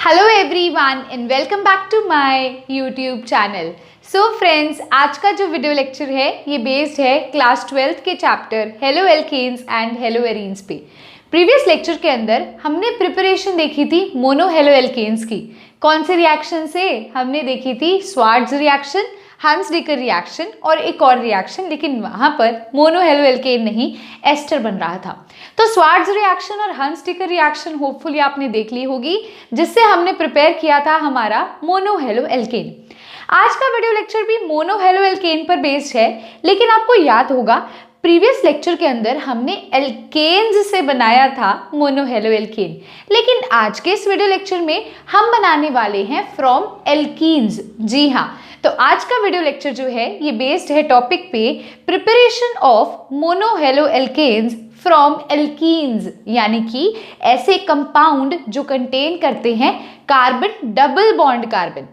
Hello everyone and welcome back to my YouTube channel. So friends, आज का जो video lecture है ये बेस्ड है क्लास 12th के chapter halo alkanes and halo arenes पे। प्रीवियस लेक्चर के अंदर हमने प्रिपरेशन देखी थी मोनो हेलो एल्केन्स की। कौन से रिएक्शन से? हमने देखी थी स्वार्ट्ज रिएक्शन, हंस-डिकर रिएक्शन और एक और रिएक्शन, लेकिन वहाँ पर मोनो हेलो एल्केन नहीं एस्टर बन रहा था। तो स्वार्ट्ज रिएक्शन और हंस-डिकर रिएक्शन होपफुली आपने देख ली होगी, जिससे हमने प्रिपेयर किया था हमारा मोनो हेलो एल्केन। आज का वीडियो लेक्चर भी मोनो हेलो एल्केन पर बेस्ड है, लेकिन आपको याद होगा प्रीवियस लेक्चर के अंदर हमने एल्केन्स से बनाया था मोनो हेलो एल्केन, लेकिन आज के इस वीडियो लेक्चर में हम बनाने वाले हैं फ्रॉम एल्कीन्स। जी हाँ, तो आज का वीडियो लेक्चर जो है ये बेस्ड है टॉपिक पे preparation of mono halo alkanes from alkenes, यानी कि ऐसे कंपाउंड जो कंटेन करते हैं कार्बन डबल बॉन्ड कार्बन।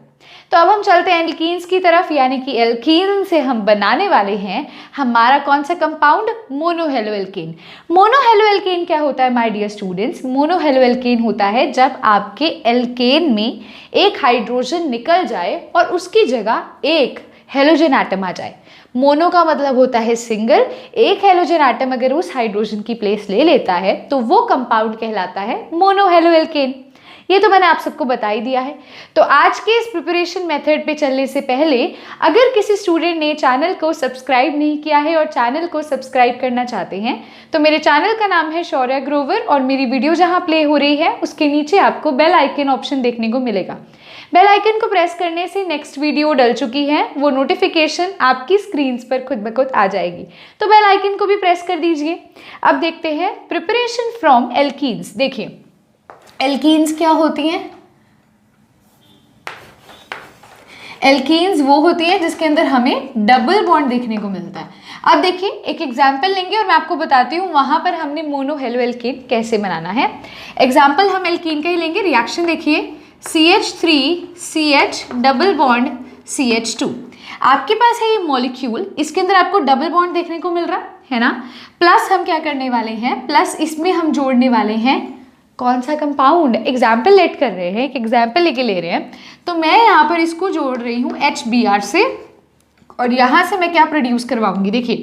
तो अब हम चलते हैं एल्कीन्स की तरफ, यानी कि एल्कीन से हम बनाने वाले हैं हमारा कौन सा compound? Mono halo alkane. Mono halo alkane क्या होता है my dear students? Mono halo alkane होता है जब आपके एल्केन में एक हाइड्रोजन निकल जाए और उसकी जगह एक हेलोजन एटम आ जाए। मोनो का मतलब होता है सिंगल, एक हेलोजन एटम अगर उस हाइड्रोजन की प्लेस ले लेता है तो वो कंपाउंड कहलाता है मोनो हेलो एल्केन। ये तो मैंने आप सबको बता ही दिया है। तो आज के इस प्रिपरेशन मेथड पे चलने से पहले अगर किसी स्टूडेंट ने चैनल को सब्सक्राइब नहीं किया है और चैनल को सब्सक्राइब करना चाहते हैं तो मेरे चैनल का नाम है शौर्या ग्रोवर, और मेरी वीडियो जहां प्ले हो रही है उसके नीचे आपको बेल आइकन ऑप्शन देखने को मिलेगा। बेल आइकन को प्रेस करने से नेक्स्ट वीडियो डल चुकी है वो नोटिफिकेशन आपकी स्क्रीन पर खुद ब खुद आ जाएगी, तो बेल आइकन को भी प्रेस कर दीजिए। अब देखते हैं प्रिपरेशन फ्रॉम एल्कीन्स। देखिए एल्कीन्स क्या होती हैं? एल्कीन्स वो होती है जिसके अंदर हमें डबल बॉन्ड देखने को मिलता है। अब देखिए एक एग्जाम्पल लेंगे और मैं आपको बताती हूँ वहां पर हमने मोनो हेलो एल्केन कैसे बनाना है। एग्जाम्पल हम एल्कीन का ही लेंगे। रिएक्शन देखिए, CH3CH डबल बॉन्ड CH2। आपके पास है ये मॉलिक्यूल, इसके अंदर आपको डबल बॉन्ड देखने को मिल रहा है ना। प्लस हम क्या करने वाले हैं, प्लस इसमें हम जोड़ने वाले हैं कौन सा कंपाउंड? एग्जाम्पल लेट कर रहे हैं, एक एग्जाम्पल लेके ले रहे हैं। तो मैं यहाँ पर इसको जोड़ रही हूँ HBr से, और यहाँ से मैं क्या प्रोड्यूस करवाऊंगी? देखिए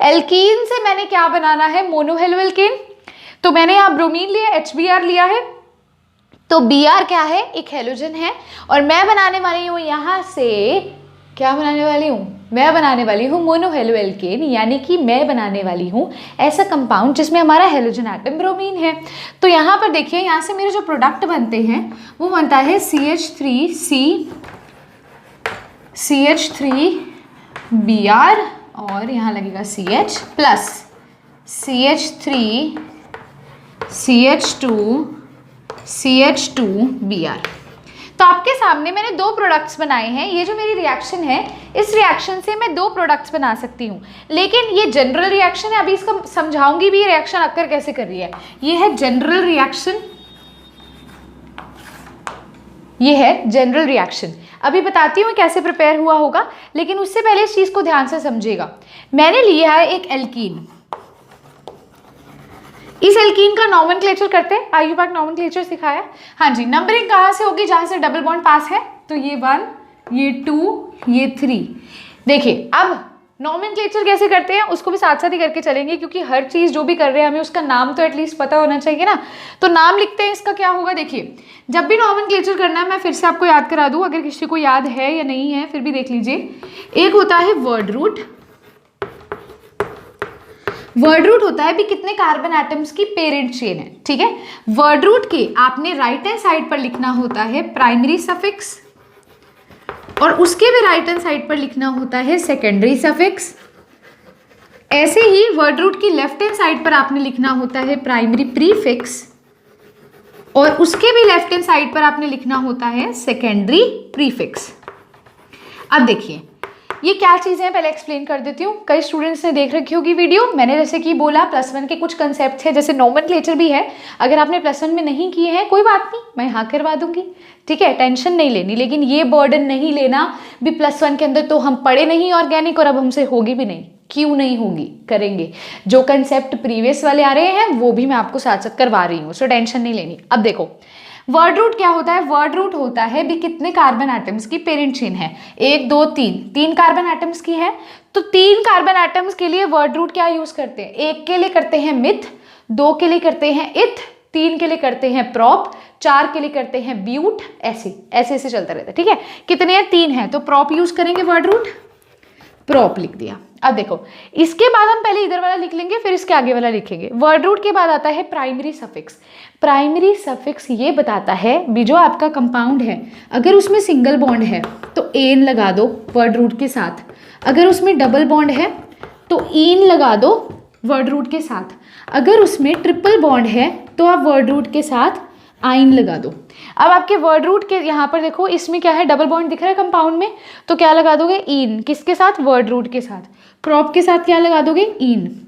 एल्कीन से मैंने क्या बनाना है? Mono halo alkene. तो मैंने यहाँ ब्रोमीन लिया, HBr लिया है, तो Br क्या है? एक हेलोजन है, और मैं बनाने वाली हूँ यहाँ से क्या बनाने वाली हूँ? मैं बनाने वाली हूँ मोनो हेलो एल्केन, यानी कि मैं बनाने वाली हूँ ऐसा कंपाउंड जिसमें हमारा हेलोजन एटम ब्रोमीन है। तो यहाँ पर देखिए, यहाँ से मेरे जो प्रोडक्ट बनते हैं वो बनता है CH3Br, और यहाँ लगेगा CH प्लस CH3CH2Br। तो आपके सामने मैंने दो प्रोडक्ट्स बनाए हैं। ये जो मेरी रिएक्शन है, इस रिएक्शन से मैं दो प्रोडक्ट्स बना सकती हूँ, लेकिन ये जनरल रिएक्शन है। अभी इसका समझाऊंगी भी रिएक्शन अक्कर कैसे कर रही है। ये है जनरल रिएक्शन, ये है जनरल रिएक्शन। अभी बताती हूँ कैसे प्रिपेयर हुआ होगा, लेकिन उससे पहले इस चीज को ध्यान से समझिएगा। मैंने लिया है एक एल्कीन, इस एल्कीन का नॉमेनक्लेचर करते हैं। आयु बाग नॉमेनक्लेचर सिखाया? हाँ जी। नंबरिंग कहाँ से होगी? जहाँ से डबल बॉन्ड पास है, तो ये 1, ये 2, ये 3। देखिए अब नॉमेनक्लेचर कैसे करते हैं उसको भी साथ साथ ही करके चलेंगे, क्योंकि हर चीज़ जो भी कर रहे हैं हमें उसका नाम तो एटलीस्ट पता होना चाहिए ना। तो नाम लिखते हैं, इसका क्या होगा? देखिए जब भी नॉमेनक्लेचर करना है, मैं फिर से आपको याद करा दूँ, अगर किसी को याद है या नहीं है फिर भी देख लीजिए। एक होता है वर्ड रूट। वर्ड रूट होता है भी कितने कार्बन एटम्स की पेरेंट चेन है, ठीक है। वर्ड रूट के आपने राइट हैंड साइड पर लिखना होता है प्राइमरी सफिक्स, और उसके भी राइट हैंड साइड पर लिखना होता है सेकेंडरी सफिक्स। ऐसे ही वर्ड रूट की लेफ्ट हैंड साइड पर आपने लिखना होता है प्राइमरी प्रीफिक्स, और उसके भी लेफ्ट हैंड साइड पर आपने लिखना होता है सेकेंडरी प्रीफिक्स। अब देखिए ये क्या चीज़ें हैं पहले एक्सप्लेन कर देती हूँ। कई स्टूडेंट्स ने देख रखी होगी वीडियो। मैंने जैसे कि बोला +1 के कुछ कंसेप्ट है, जैसे नॉमेनक्लेचर भी है। अगर आपने +1 में नहीं किए हैं कोई बात नहीं, मैं यहाँ करवा दूंगी, ठीक है, टेंशन नहीं लेनी। लेकिन ये बर्डन नहीं लेना भी +1 के अंदर तो हम पढ़े नहीं ऑर्गेनिक और अब हमसे होगी भी नहीं। क्यों नहीं होगी, करेंगे। जो कंसेप्ट प्रीवियस वाले आ रहे हैं वो भी मैं आपको साथ साथ करवा रही हूँ, सो टेंशन नहीं लेनी। अब देखो वर्ड रूट क्या होता है? वर्ड रूट होता है भी कितने कार्बन एटम्स की पेरेंट चेन है, 1 2 3 कार्बन एटम्स की है, तो 3 कार्बन एटम्स के लिए वर्ड रूट क्या यूज करते हैं? 1 के लिए करते हैं मिथ, 2 के लिए करते हैं इथ, 3 के लिए करते हैं प्रॉप, 4 के लिए करते हैं ब्यूट, ऐसे ऐसे ऐसे चलता रहता है। ठीक है, कितने हैं? 3 हैं, तो प्रॉप यूज करेंगे, वर्ड रूट प्रॉप लिख दिया। अब देखो, इसके बाद हम पहले इधर वाला लिख लेंगे, फिर इसके आगे वाला लिखेंगे। वर्ड रूट के बाद आता है प्राइमरी सफिक्स। प्राइमरी सफिक्स ये बताता है भी जो आपका कंपाउंड है, अगर उसमें सिंगल बॉन्ड है तो एन लगा दो वर्ड रूट के साथ, अगर उसमें डबल बॉन्ड है तो ईन लगा दो वर्ड रूट के साथ, अगर उसमें ट्रिपल बॉन्ड है तो आप वर्ड रूट के साथ आइन लगा दो। अब आपके वर्ड रूट के यहाँ पर देखो, इसमें क्या है? डबल बॉन्ड दिख रहा है कंपाउंड में, तो क्या लगा दोगे? ईन। किसके साथ? वर्ड रूट के साथ। प्रॉप के साथ क्या लगा दोगे? ईन।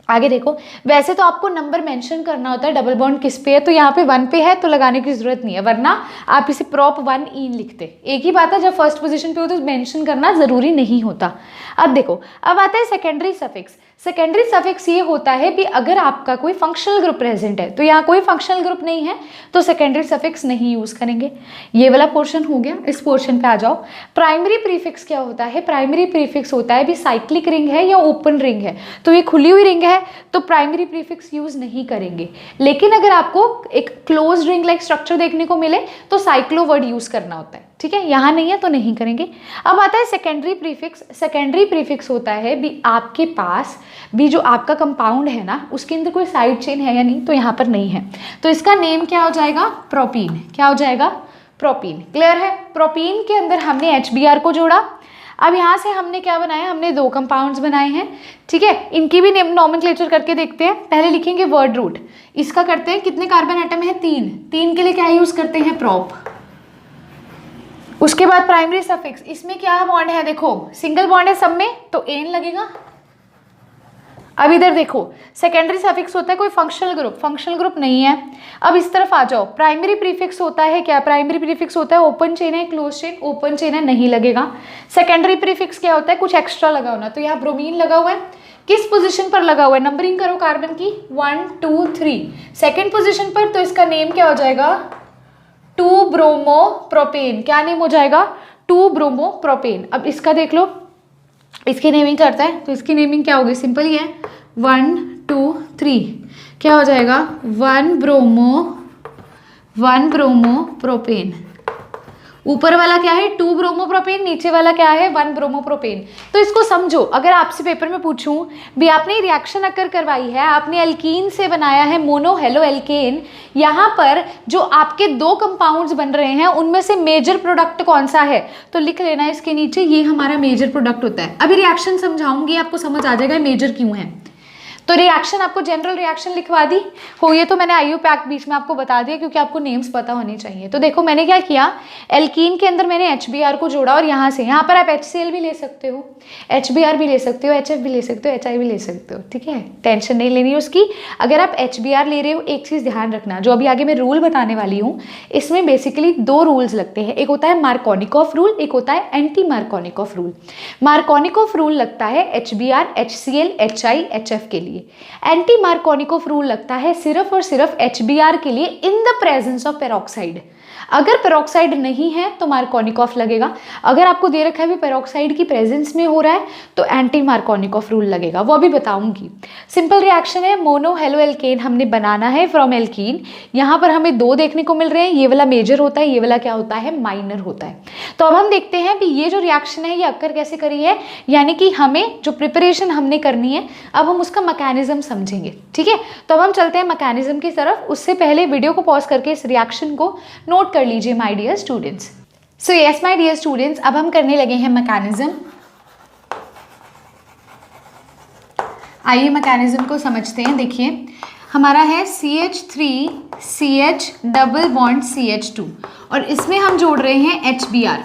आगे देखो, वैसे तो आपको नंबर मेंशन करना होता है डबल बॉन्ड किस पे है, तो यहाँ पे 1 पे है तो लगाने की जरूरत नहीं है, वरना आप इसे प्रॉप 1 ईन लिखते। एक ही बात है, जब फर्स्ट पोजीशन पे हो तो मेंशन करना जरूरी नहीं होता। अब देखो, अब आता है सेकेंडरी सफिक्स। सेकेंडरी सफिक्स ये होता है कि अगर आपका कोई फंक्शनल ग्रुप प्रेजेंट है, तो यहाँ कोई फंक्शनल ग्रुप नहीं है तो सेकेंडरी सफिक्स नहीं यूज करेंगे। ये वाला पोर्शन हो गया, इस पोर्शन पे आ जाओ। प्राइमरी प्रीफिक्स क्या होता है? प्राइमरी प्रीफिक्स होता है भी साइक्लिक रिंग है या ओपन रिंग है, तो ये खुली हुई रिंग है तो प्राइमरी प्रीफिक्स यूज नहीं करेंगे। लेकिन अगर आपको एक क्लोज रिंग लाइक स्ट्रक्चर देखने को मिले तो साइक्लो वर्ड यूज करना होता है। ठीक है, यहाँ नहीं है तो नहीं करेंगे। अब आता है सेकेंडरी प्रीफिक्स। सेकेंडरी प्रीफिक्स होता है भी आपके पास भी जो आपका कंपाउंड है ना, उसके अंदर कोई साइड चेन है या नहीं, तो यहाँ पर नहीं है, तो इसका नेम क्या हो जाएगा? प्रोपीन। क्या हो जाएगा? प्रोपीन। क्लियर है? प्रोपीन के अंदर हमने HBr को जोड़ा। अब यहाँ से हमने क्या बनाया? हमने 2 कंपाउंड्स बनाए हैं। ठीक है, इनकी भी नॉमेनक्लेचर करके देखते हैं। पहले लिखेंगे वर्ड रूट, इसका करते हैं कितने कार्बन एटम है? 3 के लिए क्या यूज करते हैं? प्रॉप। उसके बाद प्राइमरी सफिक्स, इसमें क्या बॉन्ड है? देखो सिंगल बॉन्ड है सब में, तो एन लगेगा। अब इधर देखो, सेकेंडरी सफिक्स होता है कोई फंक्शनल ग्रुप, फंक्शनल ग्रुप नहीं है। अब इस तरफ आ जाओ, प्राइमरी प्रीफिक्स होता है क्या? प्राइमरी प्रीफिक्स होता है ओपन चेन है, क्लोज चेन, ओपन चेन है, नहीं लगेगा। सेकेंडरी प्रीफिक्स क्या होता है? कुछ एक्स्ट्रा लगा होना, तो यहाँ ब्रोमीन लगा हुआ है। किस पोजीशन पर लगा हुआ है? नंबरिंग करो कार्बन की, 1 2 3, सेकेंड पोजीशन पर, तो इसका नेम क्या हो जाएगा? 2 ब्रोमोप्रोपेन। क्या नेम हो जाएगा? 2 ब्रोमोप्रोपेन। अब इसका देख लो, इसकी नेमिंग करता है, तो इसकी नेमिंग क्या होगी? सिंपल ही है, 1 2 3, क्या हो जाएगा? 1 ब्रोमोप्रोपेन। ऊपर वाला क्या है? 2 ब्रोमोप्रोपेन, नीचे वाला क्या है? 1 ब्रोमोप्रोपेन। तो इसको समझो, अगर आपसे पेपर में पूछूं भी आपने रिएक्शन अकर करवाई है, आपने एल्कीन से बनाया है मोनो हेलो एल्केन, यहाँ पर जो आपके 2 कंपाउंड्स बन रहे हैं उनमें से मेजर प्रोडक्ट कौन सा है, तो लिख लेना इसके नीचे, ये हमारा मेजर प्रोडक्ट होता है। अभी रिएक्शन समझाऊंगी, आपको समझ आ जाएगा मेजर क्यों है। तो रिएक्शन आपको जनरल रिएक्शन लिखवा दी हो, ये तो मैंने आईयू पैक बीच में आपको बता दिया क्योंकि आपको नेम्स पता होने चाहिए। तो देखो मैंने क्या किया, एल्कीन के अंदर मैंने HBr को जोड़ा और यहाँ से, यहाँ पर आप HCl भी ले सकते हो, HBr भी ले सकते हो, HF भी ले सकते हो, HI भी ले सकते हो। ठीक है, टेंशन नहीं लेनी है उसकी। अगर आप HBr ले रहे हो, एक चीज़ ध्यान रखना, जो अभी आगे मैं रूल बताने वाली हूँ, इसमें बेसिकली 2 रूल्स लगते हैं। एक होता है मार्कोनिकॉफ रूल, एक होता है anti Markovnikov rule. Markovnikov rule लगता है HBr, HCl, HI, HF के लिए। एंटी मार्कोनिकॉफ रूल लगता है सिर्फ और सिर्फ HBr के लिए इन द प्रेजेंस ऑफ पेरोक्साइड। अगर पेरोक्साइड नहीं है तो मार्कोनिकॉफ लगेगा। अगर आपको दे रखा है भी पेरोक्साइड की प्रेजेंस में हो रहा है तो एंटी मार्कोनिकॉफ रूल लगेगा, वो अभी बताऊंगी। सिंपल रिएक्शन है, मोनो हेलो एल्केन हमने बनाना है फ्रॉम एल्कीन। यहाँ पर हमें 2 देखने को मिल रहे हैं, ये वाला मेजर होता है, ये वाला क्या होता है? माइनर होता है। तो अब हम देखते हैं कि ये जो रिएक्शन है ये अक्कर कैसे करी है, यानी कि हमें जो प्रिपरेशन हमने करनी है अब हम उसका मैकेनिज्म समझेंगे। ठीक है, तो अब हम चलते हैं मैकेनिज्म की तरफ। उससे पहले वीडियो को पॉज करके इस रिएक्शन को नोट कर लीजिए my dear students. So yes my dear students, अब हम करने लगे हैं मैकेनिज्म। आइए मैकेनिज्म को समझते हैं। देखिए हमारा है CH3CH डबल बॉन्ड CH2 और इसमें हम जोड़ रहे हैं HBr।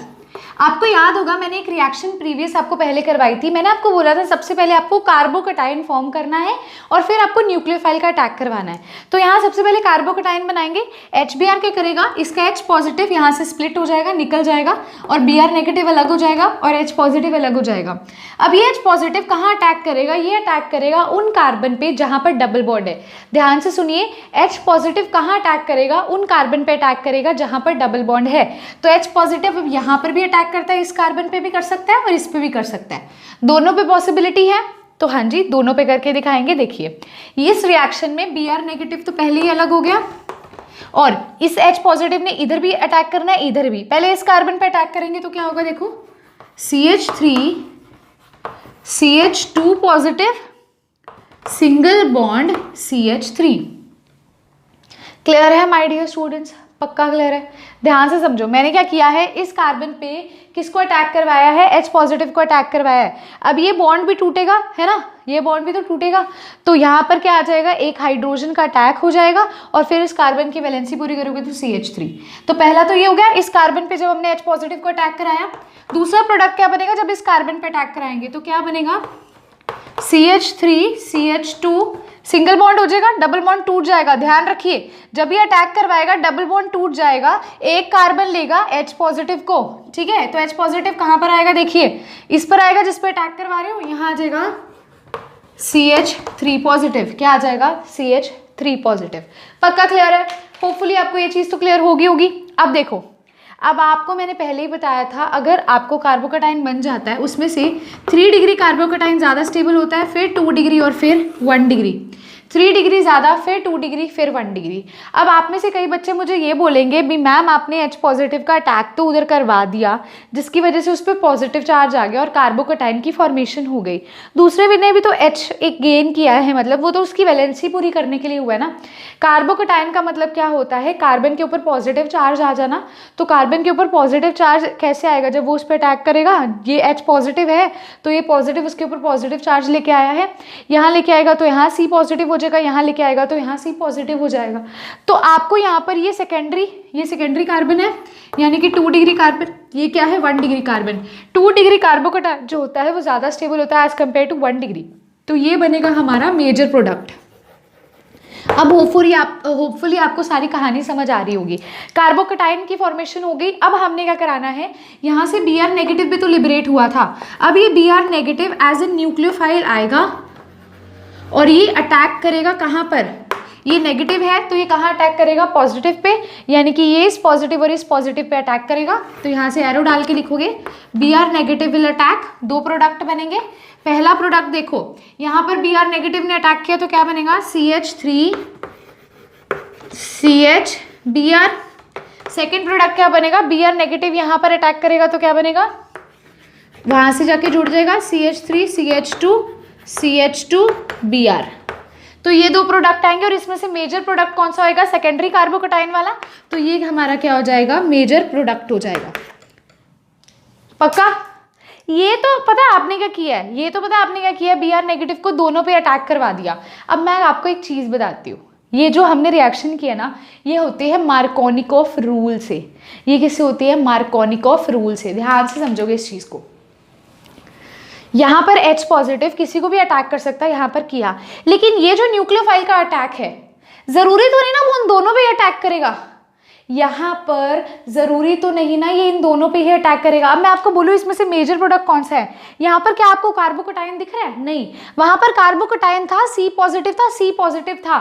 आपको याद होगा मैंने एक रिएक्शन प्रीवियस आपको पहले करवाई थी, मैंने आपको बोला था सबसे पहले आपको कार्बोकटाइन फॉर्म करना है और फिर आपको न्यूक्लियोफाइल का अटैक करवाना है। तो यहाँ सबसे पहले कार्बोकटाइन बनाएंगे, HBr क्या करेगा, इसका H पॉजिटिव यहाँ से स्प्लिट हो जाएगा, निकल जाएगा और Br नेगेटिव अलग हो जाएगा और H पॉजिटिव अलग हो जाएगा। अब ये H पॉजिटिव कहाँ अटैक करेगा, ये अटैक करेगा उन कार्बन पे जहाँ पर डबल बॉन्ड है। ध्यान से सुनिए, H पॉजिटिव कहाँ अटैक करेगा, उन कार्बन पे अटैक करेगा जहाँ पर डबल बॉन्ड है। तो H पॉजिटिव अब यहाँ पर भी अटैक करता है, इस कार्बन पे भी कर सकता है और इस पे भी कर सकता है, दोनों पे पॉसिबिलिटी है। तो हाँ जी, दोनों पे करके दिखाएंगे। देखिए इस रिएक्शन में Br नेगेटिव तो पहले ही अलग हो गया और इस H पॉजिटिव ने इधर भी अटैक करना है, इधर भी। पहले इस कार्बन पे अटैक करेंगे तो क्या होगा, देखो CH3 CH2 positive, single bond CH3। Clear है माय डियर स्टूडेंट्स, पक्का क्लियर है? ध्यान से समझो, मैंने क्या किया है, इस कार्बन पे किसको अटैक करवाया है, H पॉजिटिव को अटैक करवाया है। अब ये बॉन्ड भी टूटेगा, है ना, ये बॉन्ड भी तो टूटेगा, तो यहाँ पर क्या आ जाएगा, एक हाइड्रोजन का अटैक हो जाएगा और फिर इस कार्बन की वैलेंसी पूरी करोगे तो CH3। तो पहला तो ये हो गया, इस कार्बन पे जब हमने H पॉजिटिव को अटैक कराया। दूसरा प्रोडक्ट क्या बनेगा, जब इस कार्बन पे अटैक कराएंगे तो क्या बनेगा, CH3 CH2 सिंगल बॉन्ड हो जाएगा, डबल बॉन्ड टूट जाएगा। ध्यान रखिए, जब ये अटैक करवाएगा डबल बॉन्ड टूट जाएगा, एक कार्बन लेगा H पॉजिटिव को, ठीक है। तो H पॉजिटिव कहाँ पर आएगा, देखिए इस पर आएगा जिस पे अटैक करवा रहे हो, यहाँ आ जाएगा CH3 पॉजिटिव। क्या आ जाएगा, CH3 पॉजिटिव। पक्का क्लियर है? होपफुली आपको ये चीज़ तो क्लियर होगी। अब देखो, अब आपको मैंने पहले ही बताया था, अगर आपको कार्बोकटाइन बन जाता है उसमें से 3 डिग्री कार्बोकटाइन ज़्यादा स्टेबल होता है, फिर 2 डिग्री और फिर 1 डिग्री, 3 डिग्री ज़्यादा, फिर 2 डिग्री, फिर 1 डिग्री। अब आप में से कई बच्चे मुझे ये बोलेंगे भी मैम आपने H पॉजिटिव का अटैक तो उधर करवा दिया, जिसकी वजह से उस पर पॉजिटिव चार्ज आ गया और कार्बोकटाइन की फॉर्मेशन हो गई। दूसरे ने भी तो H एक गेन किया है, मतलब वो तो उसकी वैलेंसी पूरी करने के लिए हुआ है ना। कार्बोकटाइन का मतलब क्या होता है, कार्बन के ऊपर पॉजिटिव चार्ज आ जाना। तो कार्बन के ऊपर पॉजिटिव चार्ज कैसे आएगा, जब वो उस पर अटैक करेगा, ये H पॉजिटिव है तो ये पॉजिटिव उसके ऊपर पॉजिटिव चार्ज लेके आया है, यहाँ लेके आएगा तो यहाँ C पॉजिटिव हो जाएगा, यहाँ लेके आएगा तो यहाँ C पॉजिटिव हो जाएगा। तो आपको यहाँ पर ये सेकेंडरी कार्बन है, यानी कि 2 डिग्री कार्बन, ये क्या है 1 डिग्री कार्बन। 2 डिग्री कार्बोकटाइन जो होता है वो ज़्यादा स्टेबल होता है एज कम्पेयर टू 1 डिग्री। तो ये बनेगा हमारा मेजर प्रोडक्ट। अब होपफुली आपको सारी कहानी समझ आ रही होगी। कार्बोकटाइन की फॉर्मेशन हो गई। अब हमने क्या कराना है, यहाँ से Br नेगेटिव भी तो लिबरेट हुआ था। अब ये Br negative as a nucleophile आएगा और ये अटैक करेगा कहाँ पर, ये नेगेटिव है तो ये कहाँ अटैक करेगा, पॉजिटिव पे, यानी कि ये इस पॉजिटिव और इस पॉजिटिव पे अटैक करेगा। तो यहाँ से एरो डाल के लिखोगे Br negative will attack. 2 product बनेंगे। पहला प्रोडक्ट देखो, यहाँ पर Br नेगेटिव ने अटैक किया तो क्या बनेगा, CH3 CH Br। Second product क्या बनेगा, Br नेगेटिव यहाँ पर अटैक करेगा तो क्या बनेगा, वहाँ से जाके जुड़ जाएगा CH3 CH2 CH2 Br। तो ये 2 प्रोडक्ट आएंगे और इसमें से मेजर प्रोडक्ट कौन सा होएगा, सेकेंडरी कार्बोकटाइन वाला। तो ये हमारा क्या हो जाएगा, मेजर प्रोडक्ट हो जाएगा। पक्का? ये तो पता आपने क्या किया है, ये तो पता आपने क्या किया है, Br नेगेटिव को दोनों पे अटैक करवा दिया। अब मैं आपको एक चीज़ बताती हूँ, ये जो हमने रिएक्शन किया ना, ये होती है मार्कोनिकॉफ रूल से। ये किससे होती है, मार्कोनिकॉफ रूल से। ध्यान से समझोगे इस चीज़ को। यहाँ पर H पॉजिटिव किसी को भी अटैक कर सकता है, यहाँ पर किया, लेकिन ये जो न्यूक्लियोफाइल का अटैक है, ज़रूरी तो नहीं ना वो उन दोनों पे अटैक करेगा। यहाँ पर ज़रूरी तो नहीं ना ये इन दोनों पे ही अटैक करेगा। अब मैं आपको बोलूँ इसमें से मेजर प्रोडक्ट कौन सा है, यहाँ पर क्या आपको कार्बोकटाइन दिख रहा है, नहीं, वहाँ पर कार्बोकटाइन था, C पॉजिटिव था, C पॉजिटिव था।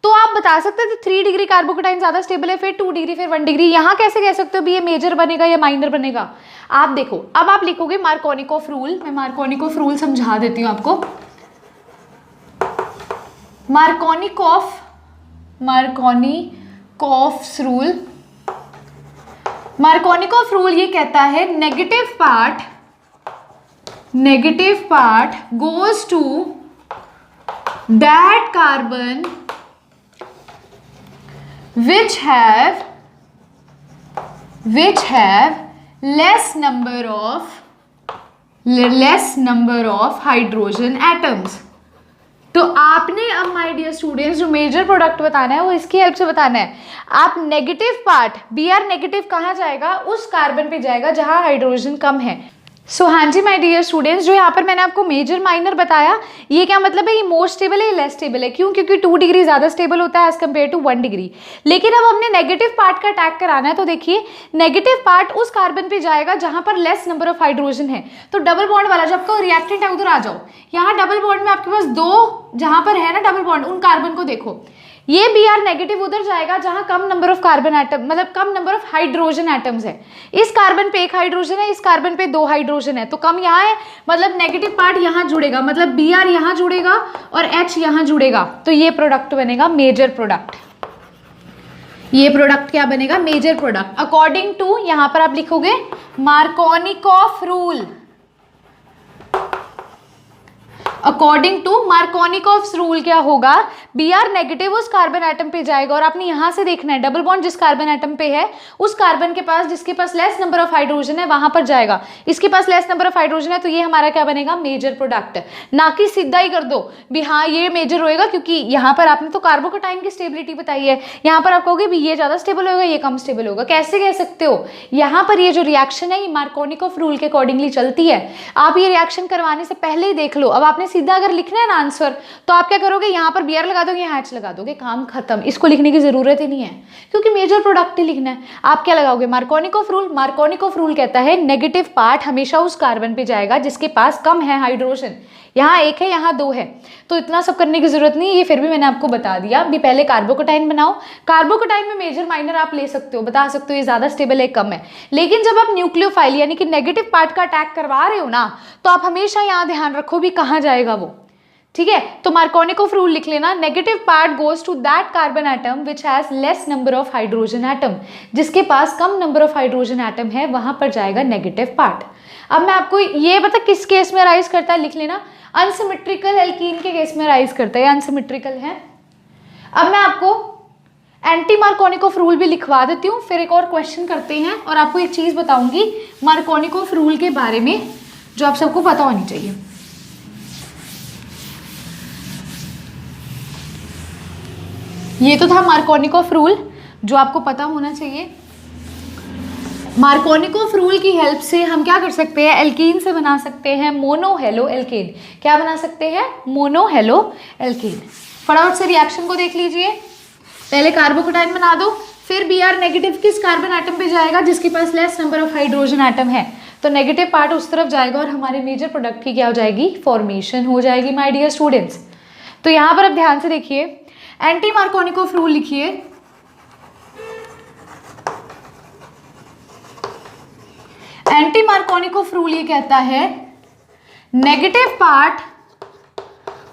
तो आप बता सकते थे 3 डिग्री कार्बोकटाइन ज़्यादा स्टेबल है, फिर 2 डिग्री, फिर 1 डिग्री। यहाँ कैसे कह सकते हो भी ये मेजर बनेगा या माइनर बनेगा। आप देखो, अब आप लिखोगे मार्कोनिकॉफ रूल। मैं मार्कोनिकॉफ रूल समझा देती हूँ आपको। मार्कोनिकॉफ रूल ये कहता है negative part goes to that carbon which have less number of hydrogen atoms. तो आपने अब माय डियर स्टूडेंट्स जो मेजर प्रोडक्ट बताना है वो इसकी हेल्प से बताना है। आप नेगेटिव पार्ट Br नेगेटिव कहाँ जाएगा, उस कार्बन पे जाएगा जहाँ हाइड्रोजन कम है। सो हाँ जी माय डियर स्टूडेंट्स, जो यहाँ पर मैंने आपको मेजर माइनर बताया, ये क्या मतलब है, ये मोर स्टेबल है, ये लेस स्टेबल है। क्यों? क्योंकि 2 डिग्री ज़्यादा स्टेबल होता है एज कम्पेयर टू 1 डिग्री। लेकिन अब हमने नेगेटिव पार्ट का अटैक कराना है, तो देखिए नेगेटिव पार्ट उस कार्बन पे जाएगा जहाँ पर लेस नंबर ऑफ हाइड्रोजन है। तो डबल बॉन्ड वाला, जब आपका रिएक्टेंट है उधर आ जाओ, यहाँ डबल बॉन्ड में आपके पास 2 जहाँ पर है ना डबल बॉन्ड, उन कार्बन को देखो, ये Br नेगेटिव उधर जाएगा जहां कम नंबर ऑफ कार्बन एटम, मतलब कम नंबर ऑफ हाइड्रोजन एटम्स है। इस कार्बन पे 1 हाइड्रोजन है, इस कार्बन पे 2 हाइड्रोजन है, तो कम यहाँ है, मतलब नेगेटिव पार्ट यहाँ जुड़ेगा, मतलब Br यहाँ जुड़ेगा और H यहाँ जुड़ेगा, तो ये प्रोडक्ट बनेगा मेजर प्रोडक्ट। ये प्रोडक्ट क्या बनेगा, मेजर प्रोडक्ट। अकॉर्डिंग टू, यहाँ पर आप लिखोगे Markovnikov rule, according to Markovnikov's rule क्या होगा, Br नेगेटिव उस कार्बन एटम पे जाएगा, और आपने यहां से देखना है डबल बॉन्ड जिस कार्बन एटम पे है उस कार्बन के पास, जिसके पास लेस नंबर ऑफ हाइड्रोजन है वहां पर जाएगा। इसके पास लेस नंबर ऑफ हाइड्रोजन है, तो ये हमारा क्या बनेगा, मेजर प्रोडक्ट। ना कि सीधा ही कर दो भी हाँ ये मेजर होएगा, क्योंकि यहाँ पर आपने तो कार्बोकेटाइन की स्टेबिलिटी बताई है, यहाँ पर आप कहोगे भी ये ज्यादा स्टेबल होगा, ये कम स्टेबल होगा। कैसे कह सकते हो, यहाँ पर ये जो रिएक्शन है ये मार्कोनिकॉफ रूल के अकॉर्डिंगली चलती है। आप ये रिएक्शन करवाने से पहले ही देख लो। अब आपने सीधा अगर लिखना है ना आंसर, तो आप क्या करोगे, यहाँ पर Br लगा दोगे, यहाँ H लगा दोगे, काम खत्म। इसको लिखने की जरूरत ही नहीं है, क्योंकि मेजर प्रोडक्ट ही लिखना है। आप क्या लगाओगे, मार्कोनिकॉफ रूल। मार्कोनिकॉफ रूल कहता है नेगेटिव पार्ट हमेशा उस कार्बन पे जाएगा जिसके पास कम है हाइड्रोजन। यहाँ 1 है, यहाँ 2 है, तो इतना सब करने की जरूरत नहीं है, ये फिर भी मैंने आपको बता दिया। अभी पहले कार्बोकेटाइन बनाओ। कार्बोकेटाइन में मेजर माइनर आप ले सकते हो, बता सकते हो ये ज्यादा स्टेबल है, कम है। लेकिन जब आप न्यूक्लियोफाइल यानी कि नेगेटिव पार्ट का अटैक करवा रहे हो ना, तो आप हमेशा यहाँ ध्यान रखो भी कहाँ जाएगा वो, ठीक है। तो मार्कोनिकॉफ रूल लिख लेना, negative part goes to that carbon atom which has less number of hydrogen atom, जिसके पास कम नंबर ऑफ हाइड्रोजन एटम है वहां पर जाएगा नेगेटिव पार्ट। अब मैं आपको ये बता किस केस में राइज करता है, लिख लेना, अनसिमेट्रिकल एल्कीन के केस में राइज करता है, अनसिमेट्रिकल है। अब मैं आपको एंटी मार्कोनिकॉफ रूल भी लिखवा देती हूँ, फिर एक और क्वेश्चन करते हैं और आपको एक चीज बताऊंगी मार्कोनिकॉफ रूल के बारे में जो आप सबको पता होनी चाहिए। ये तो था मार्कोनिकॉफ रूल जो आपको पता होना चाहिए। मार्कोनिकॉफ रूल की हेल्प से हम क्या कर सकते हैं, एल्कीन से बना सकते हैं मोनो हेलो एल्केन। क्या बना सकते हैं, मोनो हेलो एल्केन। फटाफट से रिएक्शन को देख लीजिए। पहले कार्बोकेटाइन बना दो, फिर Br नेगेटिव किस कार्बन एटम पे जाएगा जिसके पास less number of hydrogen atom है, तो नेगेटिव पार्ट उस तरफ जाएगा और हमारे मेजर प्रोडक्ट की क्या हो जाएगी, फॉर्मेशन हो जाएगी माय डियर स्टूडेंट्स। तो यहाँ पर अब ध्यान से देखिए, एंटी मार्कोनिकॉफ रूल लिखिए। एंटी मार्कोनिकॉफ रूल ये कहता है negative part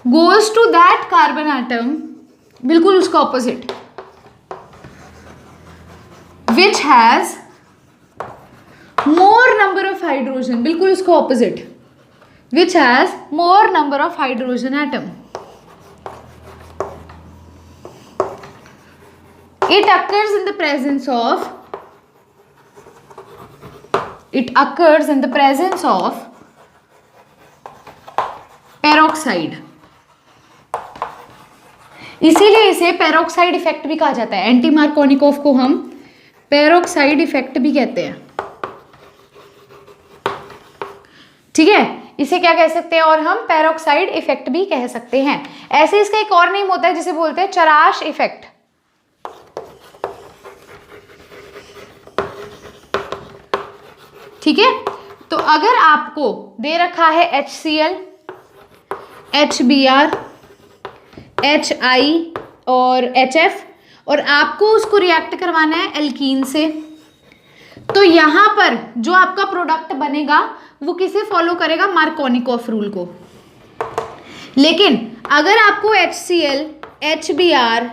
goes to that carbon atom, बिल्कुल उसका opposite, which has more number of hydrogen, बिल्कुल उसका opposite, which has more number of hydrogen atom. It occurs in the presence of peroxide। इसीलिए इसे peroxide effect भी कहा जाता है। एंटी मार्कोनिकॉफ को हम पेरोक्साइड इफेक्ट भी कहते हैं, ठीक है। इसे क्या कह सकते हैं, और हम पेरोक्साइड इफेक्ट भी कह सकते हैं। ऐसे इसका एक और नेम होता है जिसे बोलते हैं चराश इफेक्ट। ठीक है। तो अगर आपको दे रखा है HCl, HBr, HI और HF, और आपको उसको रिएक्ट करवाना है एल्कीन से, तो यहाँ पर जो आपका प्रोडक्ट बनेगा वो किसे फॉलो करेगा, मार्कोनिकॉफ रूल को। लेकिन अगर आपको HCl, HBr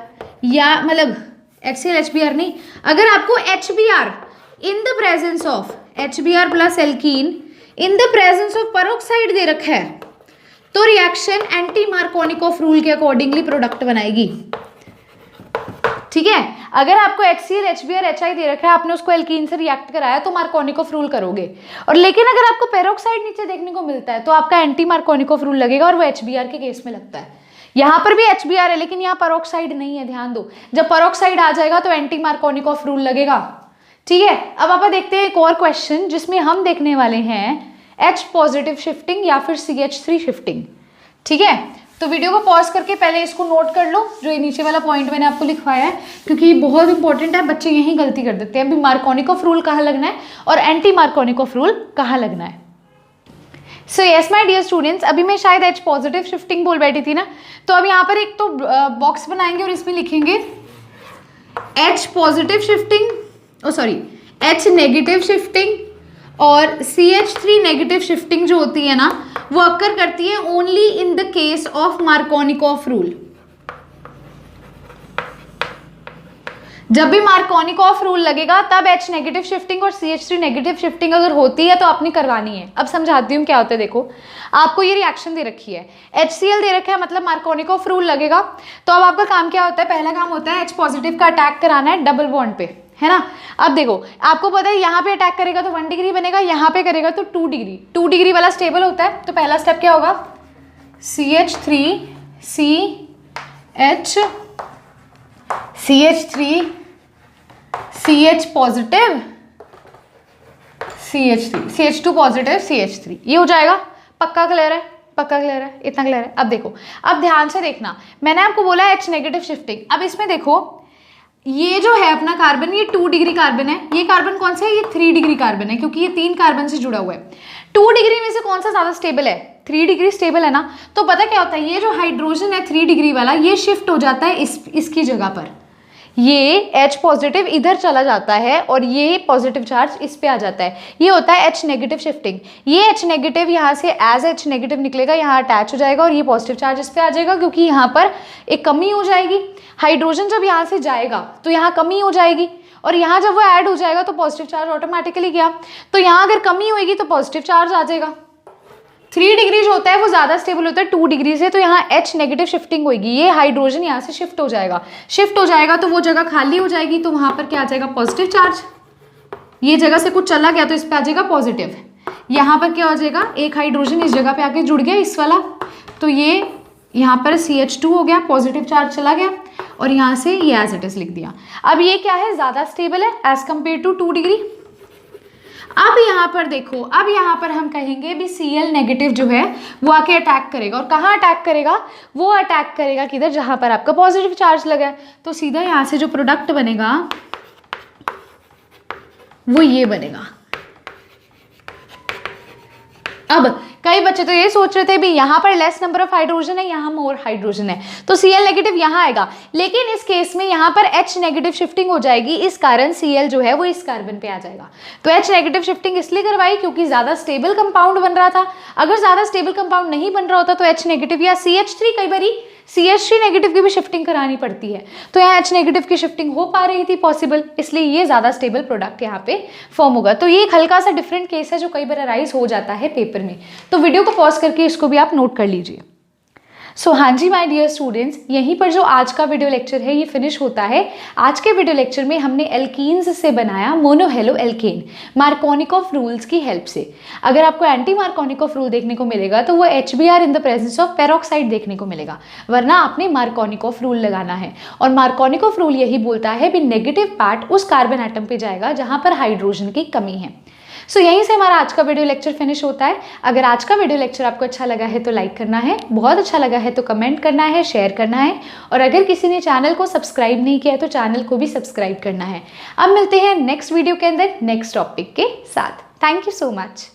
या मतलब HCl, HBr नहीं, अगर आपको HBr in the presence of HBr plus alkene in the presence of peroxide दे रखा है, तो रिएक्शन एंटी मार्कोनिकॉफ रूल के अकॉर्डिंगली प्रोडक्ट बनाएगी, ठीक है। अगर आपको HCl, HBr, HI दे रखा है, आपने उसको एल्कीन से रिएक्ट कराया तो मार्कोनिकॉफ रूल करोगे। और लेकिन अगर आपको पेरोक्साइड नीचे देखने को मिलता है तो आपका एंटी मार्कोनिकॉफ रूल लगेगा, और वो HBr के केस में लगता है। यहाँ पर भी HBr है लेकिन यहाँ परोक्साइड नहीं है, ध्यान दो। जब परोक्साइड आ जाएगा तो एंटी मार्कोनिकॉफ रूल लगेगा, ठीक है। अब आप देखते हैं एक और क्वेश्चन जिसमें हम देखने वाले हैं H पॉजिटिव शिफ्टिंग या फिर CH3 शिफ्टिंग, ठीक है। तो वीडियो को पॉज करके पहले इसको नोट कर लो, जो ये नीचे वाला पॉइंट मैंने आपको लिखवाया है, क्योंकि ये बहुत इंपॉर्टेंट है। बच्चे यही गलती कर देते हैं, अभी मार्कोनिकॉफ रूल कहाँ लगना है और एंटी मार्कोनिकॉफ रूल कहाँ लगना है। So yes my dear students, अभी मैं शायद H पॉजिटिव शिफ्टिंग बोल बैठी थी ना, तो अब यहाँ पर एक तो बॉक्स बनाएंगे और इसमें लिखेंगे H positive shifting, H negative shifting और CH3 नेगेटिव शिफ्टिंग जो होती है ना, वो अक्कर करती है only in the case of Markovnikov rule. जब भी मार्कोनिकॉफ रूल लगेगा तब H नेगेटिव शिफ्टिंग और CH3 नेगेटिव शिफ्टिंग अगर होती है तो आपने करवानी है। अब समझाती हूँ क्या होता है। देखो, आपको ये रिएक्शन दे रखी है, HCl दे रखा है, मतलब मार्कोनिकॉफ रूल लगेगा। तो अब आपका काम क्या होता है, पहला काम होता है H पॉजिटिव का अटैक कराना है डबल बॉन्ड पे, है ना। अब देखो, आपको पता है यहाँ पे अटैक करेगा तो 1 डिग्री बनेगा, यहाँ पे करेगा तो 2 डिग्री। 2 डिग्री वाला स्टेबल होता है। तो पहला स्टेप क्या होगा, CH3 CH positive CH3 CH2 positive CH3, ये हो जाएगा। पक्का क्लियर है, पक्का क्लियर है, इतना क्लियर है। अब देखो, अब ध्यान से देखना, मैंने आपको बोला H नेगेटिव शिफ्टिंग। अब इसमें देखो, ये जो है अपना कार्बन, ये 2 डिग्री कार्बन है। ये कार्बन कौन सा है, ये 3 डिग्री कार्बन है, क्योंकि ये 3 कार्बन से जुड़ा हुआ है। 2 डिग्री में से कौन सा ज्यादा स्टेबल है, 3 डिग्री स्टेबल है ना। तो पता क्या होता है, ये जो हाइड्रोजन है 3 डिग्री वाला, ये शिफ्ट हो जाता है इसकी जगह पर। ये H पॉजिटिव इधर चला जाता है और ये पॉजिटिव चार्ज इस पे आ जाता है। ये होता है H नेगेटिव शिफ्टिंग। ये H नेगेटिव यहाँ से एज H नेगेटिव निकलेगा, यहाँ अटैच हो जाएगा और ये पॉजिटिव चार्ज इस पे आ जाएगा, क्योंकि यहाँ पर एक कमी हो जाएगी। हाइड्रोजन जब यहाँ से जाएगा तो यहाँ कमी हो जाएगी, और यहाँ जब वो ऐड हो जाएगा तो पॉजिटिव चार्ज ऑटोमेटिकली गया। तो यहाँ अगर कमी होगी तो पॉजिटिव चार्ज आ जाएगा। 3 डिग्री जो होता है वो ज़्यादा स्टेबल होता है 2 डिग्री से, तो यहाँ H नेगेटिव शिफ्टिंग होगी। ये हाइड्रोजन यहाँ से शिफ्ट हो जाएगा तो वो जगह खाली हो जाएगी, तो वहाँ पर क्या आ जाएगा, पॉजिटिव चार्ज। ये जगह से कुछ चला गया तो इस पर आ जाएगा पॉजिटिव। यहाँ पर क्या हो जाएगा, एक हाइड्रोजन इस जगह पे आके जुड़ गया, इस वाला, तो ये यहाँ पर CH2 हो गया, पॉजिटिव चार्ज चला गया, और यहाँ से ये एज इट इज लिख दिया। अब ये क्या है, ज़्यादा स्टेबल है एज कम्पेयर टू 2 डिग्री। अब यहाँ पर देखो, अब यहाँ पर हम कहेंगे भी Cl नेगेटिव जो है वो आके अटैक करेगा, और कहाँ अटैक करेगा, वो अटैक करेगा किधर, जहाँ पर आपका पॉजिटिव चार्ज लगा है। तो सीधा यहाँ से जो प्रोडक्ट बनेगा वो ये बनेगा। अब कई बच्चे तो ये सोच रहे थे भी यहाँ पर लेस नंबर ऑफ हाइड्रोजन है, यहाँ मोर हाइड्रोजन है, तो Cl नेगेटिव यहाँ आएगा। लेकिन इस केस में यहाँ पर H नेगेटिव शिफ्टिंग हो जाएगी, इस कारण Cl जो है वो इस कार्बन पे आ जाएगा। तो H नेगेटिव शिफ्टिंग इसलिए करवाई क्योंकि ज़्यादा स्टेबल कंपाउंड बन रहा था। अगर ज़्यादा स्टेबल कंपाउंड नहीं बन रहा होता तो H नेगेटिव या CH3, कई बारी CH3 नेगेटिव की भी शिफ्टिंग करानी पड़ती है, तो यहाँ H नेगेटिव की शिफ्टिंग हो पा रही थी पॉसिबल, इसलिए ये ज़्यादा स्टेबल प्रोडक्ट यहाँ पे फॉर्म होगा। तो ये एक हल्का सा डिफरेंट केस है जो कई बार अराइज हो जाता है पेपर में। तो वीडियो को पॉज करके इसको भी आप नोट कर लीजिए। सो हाँ जी माय डियर स्टूडेंट्स, यहीं पर जो आज का वीडियो लेक्चर है ये फिनिश होता है। आज के वीडियो लेक्चर में हमने एल्कीन्स से बनाया मोनोहेलो एल्केन मार्कोनिकॉफ रूल्स की हेल्प से। अगर आपको एंटी मार्कोनिकॉफ रूल देखने को मिलेगा तो वो HBr in the presence of peroxide देखने को मिलेगा, वरना आपने मार्कोनिकॉफ रूल लगाना है। और मार्कोनिकॉफ रूल यही बोलता है कि नेगेटिव पार्ट उस कार्बन एटम पे जाएगा जहाँ पर हाइड्रोजन की कमी है। सो यहीं से हमारा आज का वीडियो लेक्चर फिनिश होता है। अगर आज का वीडियो लेक्चर आपको अच्छा लगा है तो लाइक करना है, बहुत अच्छा लगा है तो कमेंट करना है, शेयर करना है, और अगर किसी ने चैनल को सब्सक्राइब नहीं किया है तो चैनल को भी सब्सक्राइब करना है। अब मिलते हैं नेक्स्ट वीडियो के अंदर नेक्स्ट टॉपिक के साथ। Thank you so much.